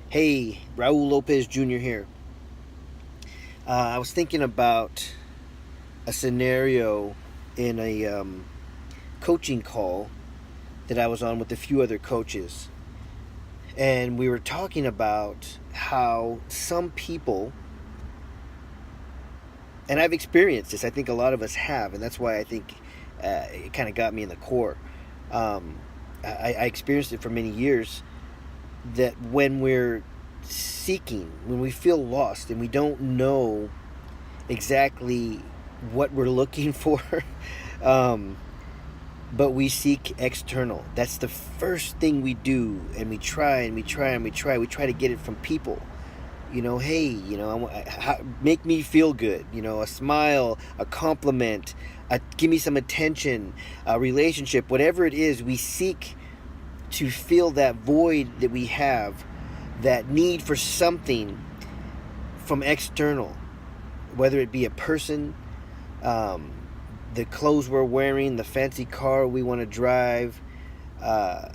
Hey, Raul Lopez Jr. here. I was thinking about a scenario in a coaching call that I was on with a few other coaches. And we were talking about how some people, and I've experienced this, I think a lot of us have, and that's why I think it kind of got me in the core. Um, I experienced it for many years that when we're seeking, when we feel lost and we don't know exactly what we're looking for, um, but we seek external. That's the first thing we do, and we try and we try and we try. We try to get it from people. Hey, make me feel good. A smile, a compliment, give me some attention, a relationship, whatever it is. We seek to fill that void that we have, that need for something from external, whether it be a person, um, the clothes we're wearing, the fancy car we want to drive, uh,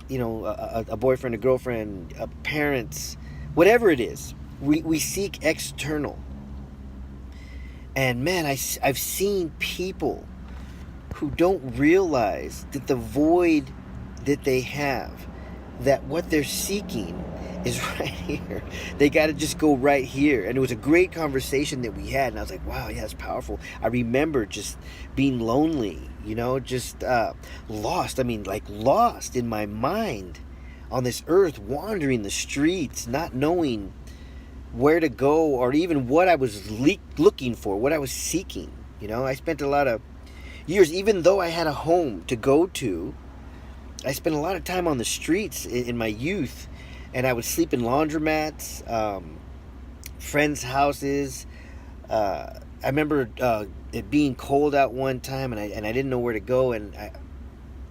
a boyfriend, a girlfriend, parents, whatever it is. We seek external. And man, I've seen people who don't realize that the void that they have, that what they're seeking is right here. They got to just go right here. And it was a great conversation that we had. And I was like, wow, yeah, it's powerful. I remember just being lonely, just lost. I mean, like lost in my mind on this earth, wandering the streets, not knowing where to go or even what I was looking for, what I was seeking. I spent a lot of years, even though I had a home to go to, I spent a lot of time on the streets in my youth, and I would sleep in laundromats, friends' houses. I remember it being cold out one time, and I didn't know where to go, and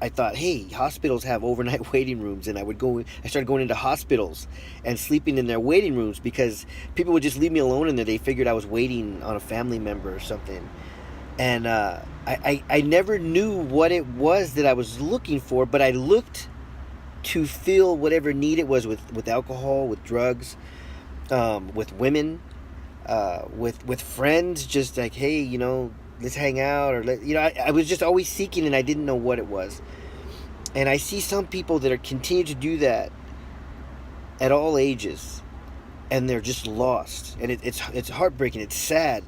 I thought, hey, hospitals have overnight waiting rooms, and I started going into hospitals and sleeping in their waiting rooms because people would just leave me alone in there. They figured I was waiting on a family member or something. And I never knew what it was that I was looking for, but I looked to fill whatever need it was with alcohol, with drugs, with women, with friends, just like, hey, let's hang out, or I was just always seeking, and I didn't know what it was. And I see some people that are continue to do that at all ages, and they're just lost, and it's heartbreaking. It's sad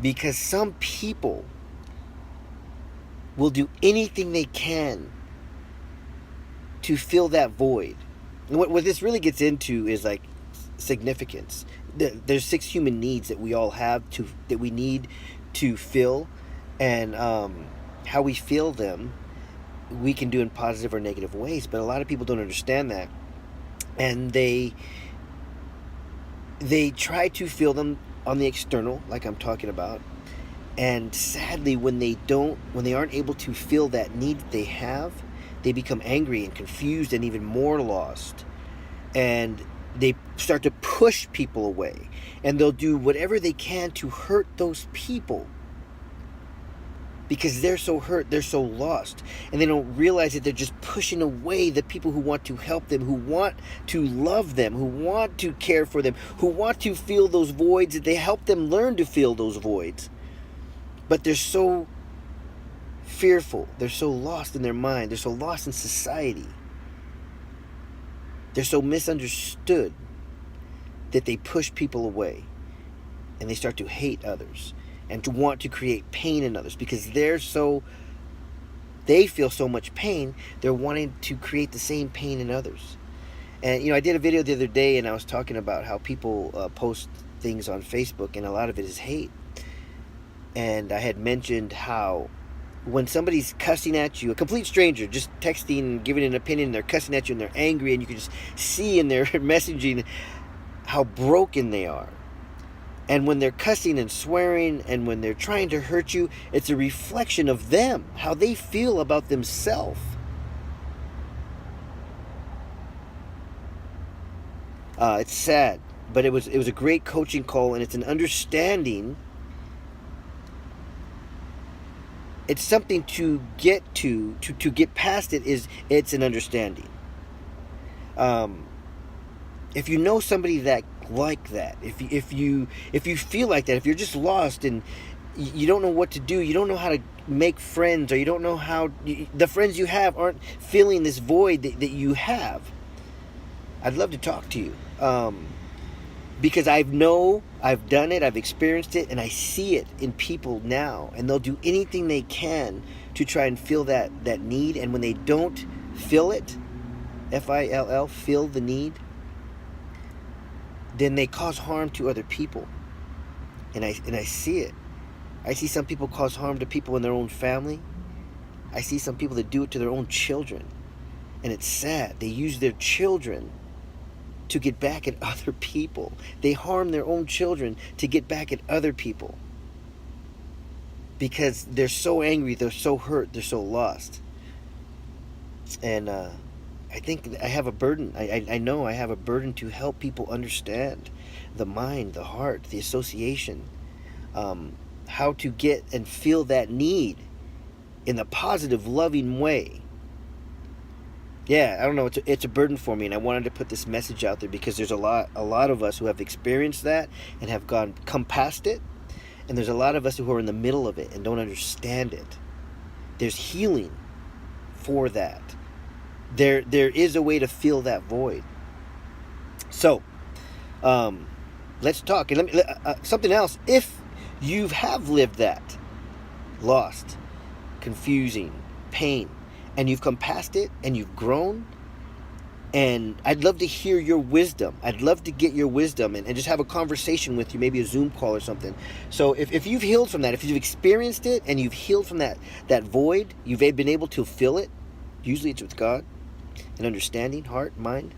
because some people will do anything they can to fill that void. And what this really gets into is like significance. There's 6 human needs that we all have that we need to fill, and how we feel them, we can do in positive or negative ways. But a lot of people don't understand that, and they try to fill them on the external, like I'm talking about. And sadly, when they aren't able to fill that need that they have, they become angry and confused and even more lost. And they start to push people away. And they'll do whatever they can to hurt those people because they're so hurt, they're so lost. And they don't realize that they're just pushing away the people who want to help them, who want to love them, who want to care for them, who want to fill those voids, that they help them learn to fill those voids. But they're so fearful. They're so lost in their mind. They're so lost in society. They're so misunderstood that they push people away. And they start to hate others and to want to create pain in others because they feel so much pain, they're wanting to create the same pain in others. And, I did a video the other day, and I was talking about how people post things on Facebook, and a lot of it is hate. And I had mentioned how when somebody's cussing at you, a complete stranger, just texting, giving an opinion, they're cussing at you and they're angry, and you can just see in their messaging how broken they are. And when they're cussing and swearing and when they're trying to hurt you, it's a reflection of them, how they feel about themselves. It's sad, but it was a great coaching call, and it's an understanding. It's something to get to get past it. It's an understanding. if you know somebody that like that, if you feel like that, if you're just lost and you don't know what to do, you don't know how to make friends, or you don't know how the friends you have aren't filling this void that you have, I'd love to talk to you, because I've done it, I've experienced it, and I see it in people now, and they'll do anything they can to try and fill that need, and when they don't fill it, F-I-L-L, fill the need, then they cause harm to other people. And I see it. I see some people cause harm to people in their own family. I see some people that do it to their own children. And it's sad. They use their children to get back at other people. They harm their own children to get back at other people. Because they're so angry, they're so hurt, they're so lost. And I think I have a burden. I know I have a burden to help people understand the mind, the heart, the association, how to get and feel that need in a positive, loving way. Yeah, I don't know. It's a burden for me, and I wanted to put this message out there because there's a lot of us who have experienced that and have come past it, and there's a lot of us who are in the middle of it and don't understand it. There's healing for that. There is a way to fill that void. So, let's talk. And something else. If you have lived that, lost, confusing, pain, and you've come past it and you've grown, and I'd love to hear your wisdom. I'd love to get your wisdom and just have a conversation with you, maybe a Zoom call or something. So if you've healed from that, if you've experienced it and you've healed from that void, you've been able to fill it. Usually it's with God and understanding, heart, mind,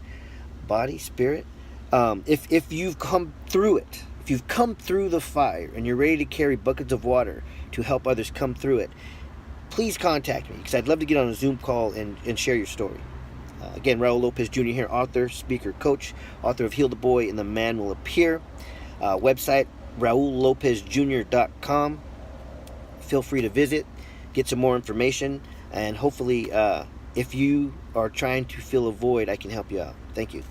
body, spirit. If you've come through it, if you've come through the fire and you're ready to carry buckets of water to help others come through it, please contact me, because I'd love to get on a Zoom call and share your story. Again, Raul Lopez Jr. here, author, speaker, coach, author of Heal the Boy and the Man Will Appear. Website, raullopezjr.com. Feel free to visit, get some more information, and hopefully if you are trying to fill a void, I can help you out. Thank you.